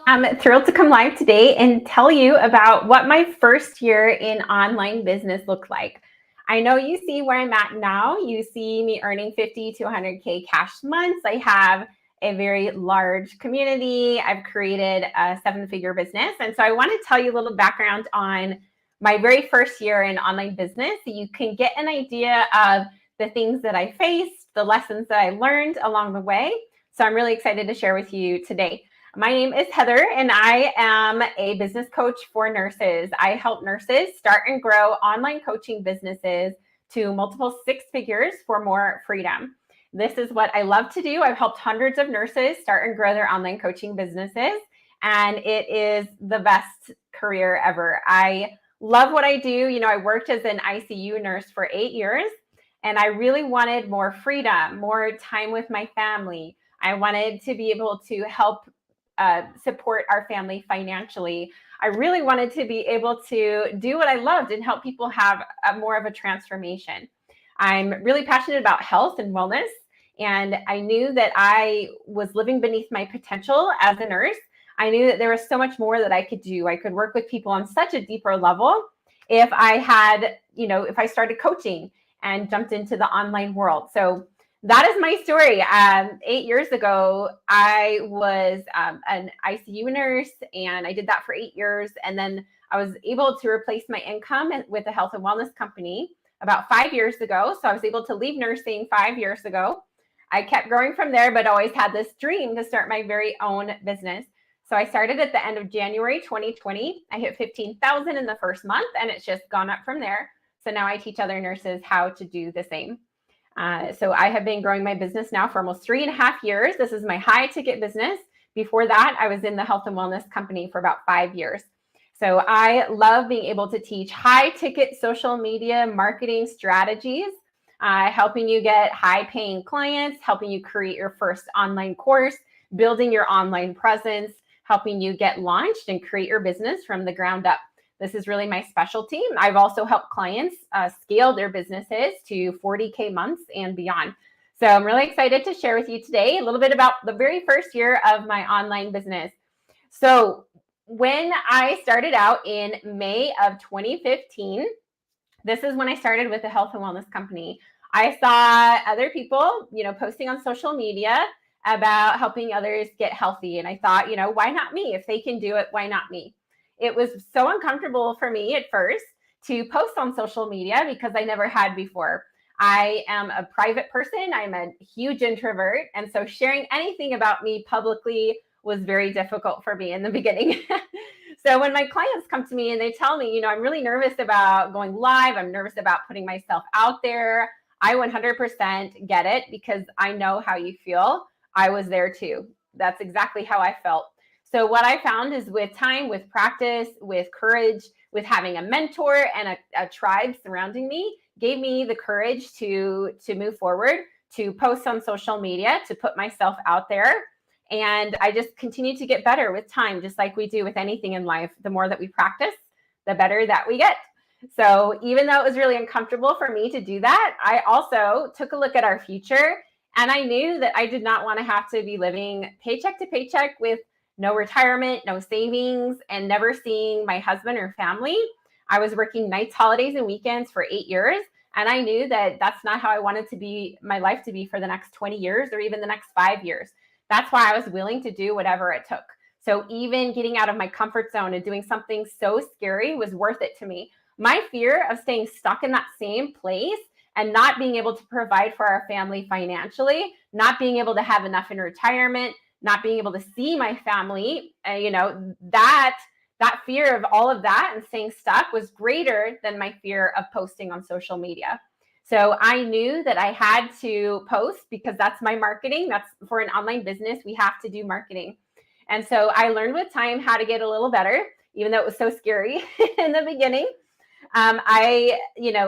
I'm thrilled to come live today and tell you about what my first year in online business looked like. I know you see where I'm at now. You see me earning 50 to 100K cash months. I have a very large community. I've created a 7-figure business. And so I want to tell you a little background on my very first year in online business so you can get an idea of the things that I faced, the lessons that I learned along the way. So I'm really excited to share with you today. My name is Heather, and I am a business coach for nurses. I help nurses start and grow online coaching businesses to multiple 6 figures for more freedom. This is what I love to do. I've helped hundreds of nurses start and grow their online coaching businesses, and it is the best career ever. I love what I do. I worked as an ICU nurse for 8 years, and I really wanted more freedom, more time with my family. I wanted to be able to help support our family financially. I really wanted to be able to do what I loved and help people have more of a transformation. I'm really passionate about health and wellness, and I knew that I was living beneath my potential as a nurse. I knew that there was so much more that I could do. I could work with people on such a deeper level if I had, if I started coaching and jumped into the online world. So that is my story. 8 years ago, I was an ICU nurse, and I did that for 8 years. And then I was able to replace my income with a health and wellness company about 5 years ago. So I was able to leave nursing 5 years ago. I kept growing from there, but always had this dream to start my very own business. So I started at the end of January 2020. I hit 15,000 in the first month, and it's just gone up from there. So now I teach other nurses how to do the same. So I have been growing my business now for almost 3.5 years. This is my high ticket business. Before that, I was in the health and wellness company for about 5 years. So I love being able to teach high ticket social media marketing strategies, helping you get high paying clients, helping you create your first online course, building your online presence, helping you get launched and create your business from the ground up. This is really my specialty. I've also helped clients scale their businesses to 40K months and beyond. So I'm really excited to share with you today a little bit about the very first year of my online business. So when I started out in May of 2015, this is when I started with the health and wellness company. I saw other people, posting on social media about helping others get healthy. And I thought, why not me? If they can do it, why not me? It was so uncomfortable for me at first to post on social media because I never had before. I am a private person. I'm a huge introvert. And so sharing anything about me publicly was very difficult for me in the beginning. So when my clients come to me and they tell me, I'm really nervous about going live, I'm nervous about putting myself out there, I 100% get it because I know how you feel. I was there too. That's exactly how I felt. So what I found is with time, with practice, with courage, with having a mentor and a tribe surrounding me, gave me the courage to move forward, to post on social media, to put myself out there. And I just continue to get better with time, just like we do with anything in life. The more that we practice, the better that we get. So even though it was really uncomfortable for me to do that, I also took a look at our future. And I knew that I did not want to have to be living paycheck to paycheck with no retirement, no savings, and never seeing my husband or family. I was working nights, holidays, and weekends for 8 years. And I knew that that's not how I wanted to be my life to be for the next 20 years or even the next 5 years. That's why I was willing to do whatever it took. So even getting out of my comfort zone and doing something so scary was worth it to me. My fear of staying stuck in that same place and not being able to provide for our family financially, not being able to have enough in retirement, not being able to see my family, that fear of all of that and staying stuck was greater than my fear of posting on social media. So I knew that I had to post because that's my marketing. That's for an online business, we have to do marketing. And so I learned with time how to get a little better, even though it was so scary in the beginning. I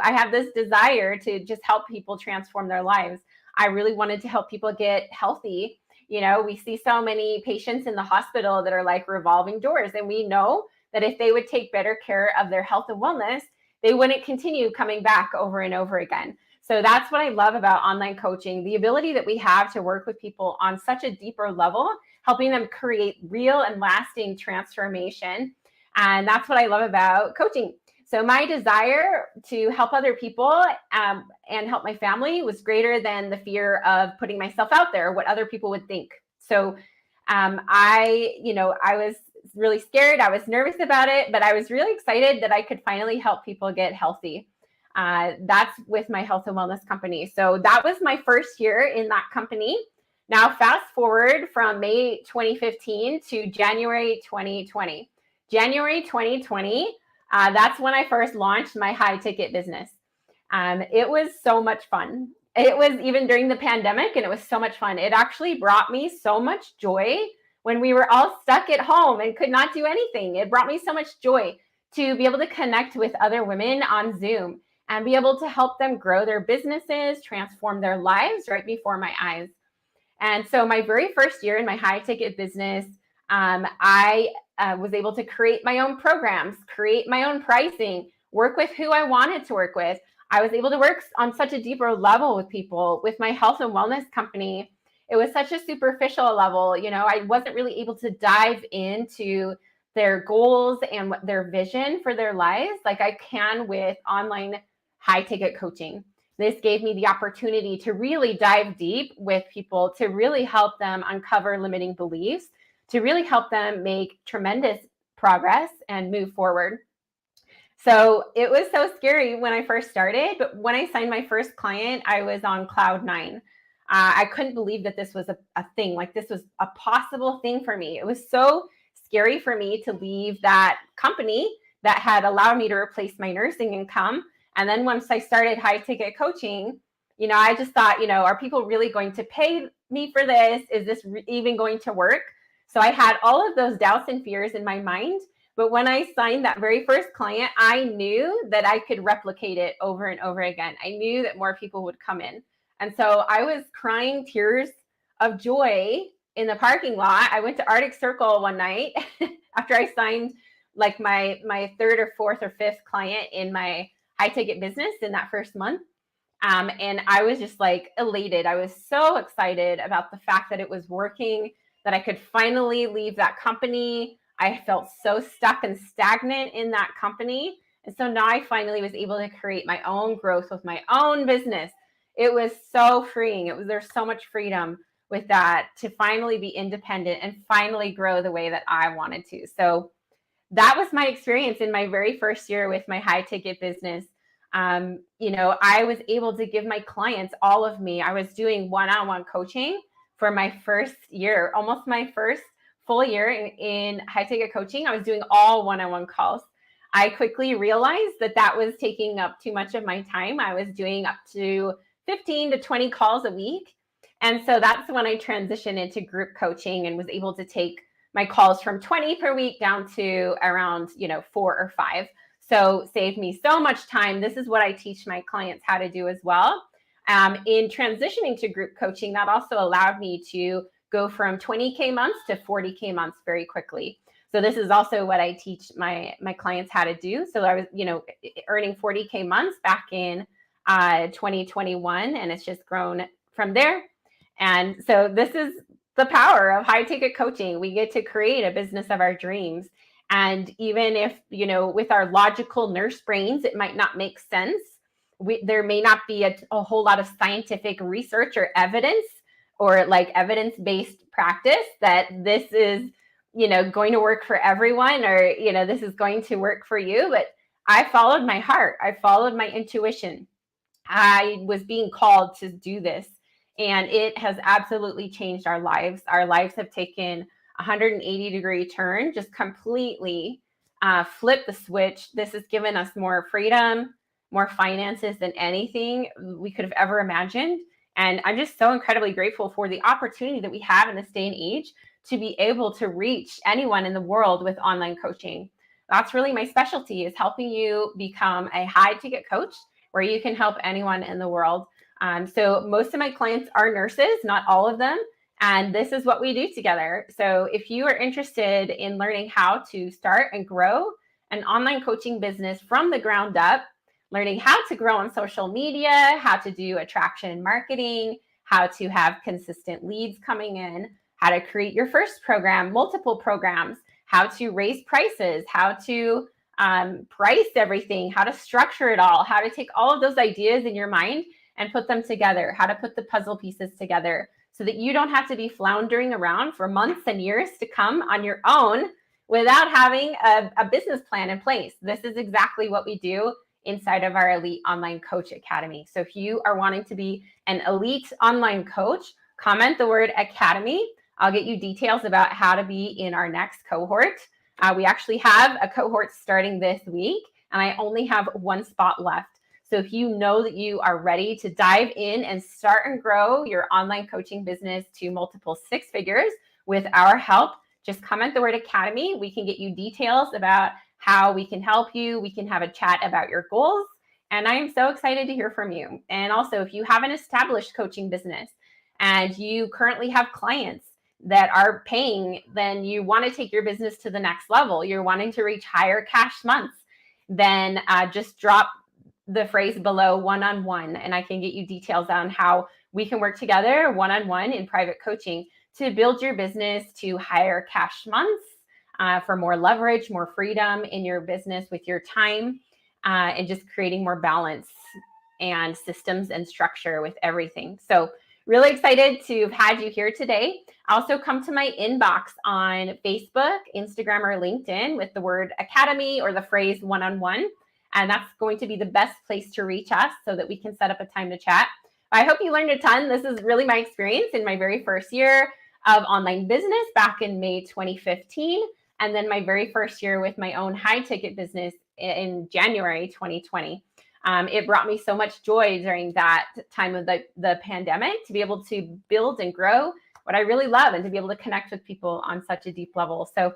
have this desire to just help people transform their lives. I really wanted to help people get healthy. We see so many patients in the hospital that are like revolving doors, and we know that if they would take better care of their health and wellness, they wouldn't continue coming back over and over again. So that's what I love about online coaching, the ability that we have to work with people on such a deeper level, helping them create real and lasting transformation. And that's what I love about coaching. So my desire to help other people and help my family was greater than the fear of putting myself out there, what other people would think. So I was really scared. I was nervous about it, but I was really excited that I could finally help people get healthy. That's with my health and wellness company. So that was my first year in that company. Now, fast forward from May 2015 to January 2020. January 2020, that's when I first launched my high ticket business. It was so much fun. It was even during the pandemic, and it was so much fun. It actually brought me so much joy when we were all stuck at home and could not do anything. It brought me so much joy to be able to connect with other women on Zoom and be able to help them grow their businesses, transform their lives right before my eyes. And so my very first year in my high ticket business, I was able to create my own programs, create my own pricing, work with who I wanted to work with. I was able to work on such a deeper level with people. With my health and wellness company, it was such a superficial level. I wasn't really able to dive into their goals and what their vision for their lives like I can with online high ticket coaching. This gave me the opportunity to really dive deep with people, to really help them uncover limiting beliefs, to really help them make tremendous progress and move forward. So it was so scary when I first started, but when I signed my first client, I was on cloud 9. I couldn't believe that this was a thing, like this was a possible thing for me. It was so scary for me to leave that company that had allowed me to replace my nursing income. And then once I started high ticket coaching, I just thought, are people really going to pay me for this? Is this even going to work? So I had all of those doubts and fears in my mind. But when I signed that very first client, I knew that I could replicate it over and over again. I knew that more people would come in. And so I was crying tears of joy in the parking lot. I went to Arctic Circle one night after I signed like my third or fourth or fifth client in my high ticket business in that first month. And I was just like elated. I was so excited about the fact that it was working, that I could finally leave that company. I felt so stuck and stagnant in that company. And so now I finally was able to create my own growth with my own business. It was so freeing. There's so much freedom with that to finally be independent and finally grow the way that I wanted to. So that was my experience in my very first year with my high ticket business. I was able to give my clients all of me. I was doing one-on-one coaching for my first year, almost my first full year in high ticket coaching. I was doing all one-on-one calls. I quickly realized that was taking up too much of my time. I was doing up to 15 to 20 calls a week. And so that's when I transitioned into group coaching and was able to take my calls from 20 per week down to around, 4 or 5. So saved me so much time. This is what I teach my clients how to do as well. In transitioning to group coaching, that also allowed me to go from 20K months to 40K months very quickly. So this is also what I teach my clients how to do. So I was, earning 40K months back in 2021, and it's just grown from there. And so this is the power of high ticket coaching. We get to create a business of our dreams. And even if, with our logical nurse brains, it might not make sense. There may not be a whole lot of scientific research or evidence or like evidence-based practice that this is, going to work for everyone or, this is going to work for you. But I followed my heart. I followed my intuition. I was being called to do this, and it has absolutely changed our lives. Our lives have taken 180-degree turn, just completely flip the switch. This has given us more freedom, more finances than anything we could have ever imagined. And I'm just so incredibly grateful for the opportunity that we have in this day and age to be able to reach anyone in the world with online coaching. That's really my specialty, is helping you become a high ticket coach where you can help anyone in the world. So most of my clients are nurses, not all of them. And this is what we do together. So if you are interested in learning how to start and grow an online coaching business from the ground up, learning how to grow on social media, how to do attraction marketing, how to have consistent leads coming in, how to create your first program, multiple programs, how to raise prices, how to price everything, how to structure it all, how to take all of those ideas in your mind and put them together, how to put the puzzle pieces together so that you don't have to be floundering around for months and years to come on your own without having a business plan in place. This is exactly what we do inside of our Elite Online Coach Academy. So if you are wanting to be an elite online coach, comment the word Academy. I'll get you details about how to be in our next cohort. We actually have a cohort starting this week, and I only have one spot left. So if you know that you are ready to dive in and start and grow your online coaching business to multiple six figures with our help, just comment the word Academy. We can get you details about how we can help you. We can have a chat about your goals. And I am so excited to hear from you. And also, if you have an established coaching business and you currently have clients that are paying, then you want to take your business to the next level, you're wanting to reach higher cash months, then just drop the phrase below one-on-one, and I can get you details on how we can work together one-on-one in private coaching to build your business to higher cash months, for more leverage, more freedom in your business with your time, and just creating more balance and systems and structure with everything. So really excited to have had you here today. Also come to my inbox on Facebook, Instagram, or LinkedIn with the word Academy or the phrase one-on-one. And that's going to be the best place to reach us so that we can set up a time to chat. I hope you learned a ton. This is really my experience in my very first year of online business back in May 2015. And then my very first year with my own high ticket business in January 2020. It brought me so much joy during that time of the pandemic to be able to build and grow what I really love and to be able to connect with people on such a deep level. So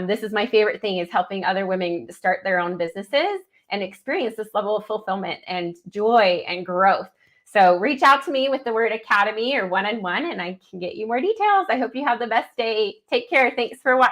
this is my favorite thing, is helping other women start their own businesses and experience this level of fulfillment and joy and growth. So reach out to me with the word Academy or one-on-one, and I can get you more details. I hope you have the best day. Take care. Thanks for watching.